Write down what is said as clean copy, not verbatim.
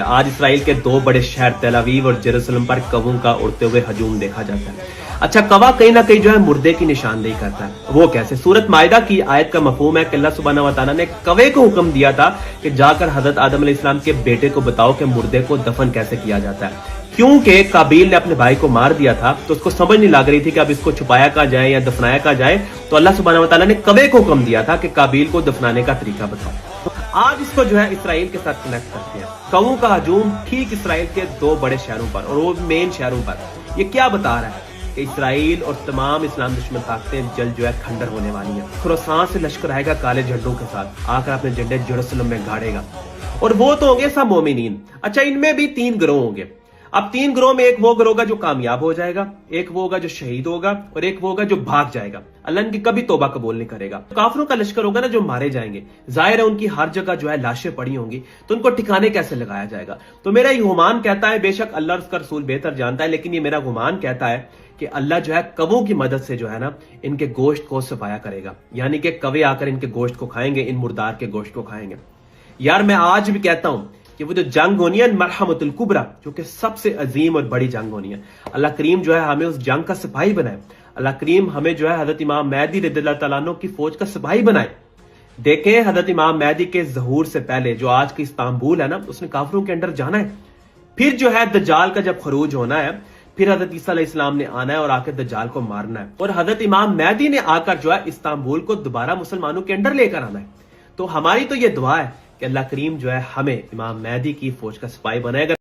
آج اسرائیل کے دو بڑے شہر تل اویو اور جیروسلم پر کووں کا اڑتے ہوئے ہجوم دیکھا جاتا ہے۔ اچھا، کوا کہیں نہ کہیں جو ہے مردے کی نشاندہی کرتا ہے۔ وہ کیسے؟ سورت مائدہ کی آیت کا مفہوم ہے کہ اللہ سبحانہ و تعالیٰ نے کوے کو حکم دیا تھا کہ جا کر حضرت آدم علیہ السلام کے بیٹے کو بتاؤ کہ مردے کو دفن کیسے کیا جاتا ہے۔ کیونکہ قابیل نے اپنے بھائی کو مار دیا تھا تو اس کو سمجھ نہیں لگ رہی تھی کہ اب اس کو چھپایا کہاں جائے یا دفنایا کہاں جائے، تو اللہ سبحانہ و تعالیٰ نے کوے کو حکم دیا تھا کہ قابیل کو دفنانے کا طریقہ بتاؤ۔ آج اس کو جو ہے اسرائیل کے ساتھ کنیکٹ کرتے ہیں۔ کووں کا ہجوم ٹھیک اسرائیل کے دو بڑے شہروں پر اور وہ مین شہروں پر۔ یہ کیا بتا رہا ہے کہ اسرائیل اور تمام اسلام دشمن طاقتیں جلد جو ہے کھنڈر ہونے والی ہیں۔ خراسان سے لشکر آئے گا کالے جھنڈوں کے ساتھ، آ کر اپنے جھنڈے جیروسلم میں گاڑے گا، اور وہ تو ہوں گے سب مومنین۔ اچھا، ان میں بھی تین گروہ ہوں گے۔ اب تین گروہ میں ایک وہ گروہ ہوگا جو کامیاب ہو جائے گا، ایک وہ ہوگا جو شہید ہوگا، اور ایک وہ ہوگا جو بھاگ جائے گا، اللہ ان کی کبھی توبہ قبول نہیں کرے گا۔ کافروں کا لشکر ہوگا نا جو مارے جائیں گے، ظاہر ہے ان کی ہر جگہ جو ہے لاشیں پڑی ہوں گی، تو ان کو ٹھکانے کیسے لگایا جائے گا؟ تو میرا یہ گمان کہتا ہے، بے شک اللہ اور اس کا رسول بہتر جانتا ہے، لیکن یہ میرا گمان کہتا ہے کہ اللہ جو ہے کووں کی مدد سے جو ہے نا ان کے گوشت کو صفایا کرے گا، یعنی کہ کوے آ کر ان کے گوشت کو کھائیں گے، ان مردار کے گوشت کو کھائیں گے۔ یار میں آج بھی کہتا ہوں کہ وہ جو جنگ ہونی ہے مرحمت الکبریٰ، جو کہ سب سے عظیم اور بڑی جنگ ہونی ہے، اللہ کریم جو ہے ہمیں اس جنگ کا سپاہی بنائے۔ اللہ کریم ہمیں جو ہے حضرت امام مہدی رضی اللہ تعالیٰ عنہ کی فوج کا سپاہی بنائے۔ دیکھیں، حضرت امام مہدی کے ظہور سے پہلے جو آج کی استنبول ہے نا، اس نے کافروں کے اندر جانا ہے۔ پھر جو ہے دجال کا جب خروج ہونا ہے، پھر حضرت عیسیٰ علیہ السلام نے آنا ہے اور آ کے دجال کو مارنا ہے، اور حضرت امام مہدی نے آ کر جو ہے استنبول کو دوبارہ مسلمانوں کے اندر لے کر آنا ہے۔ تو ہماری تو یہ دعا ہے کہ اللہ کریم جو ہے ہمیں امام مہدی کی فوج کا سپاہی بنائے گا۔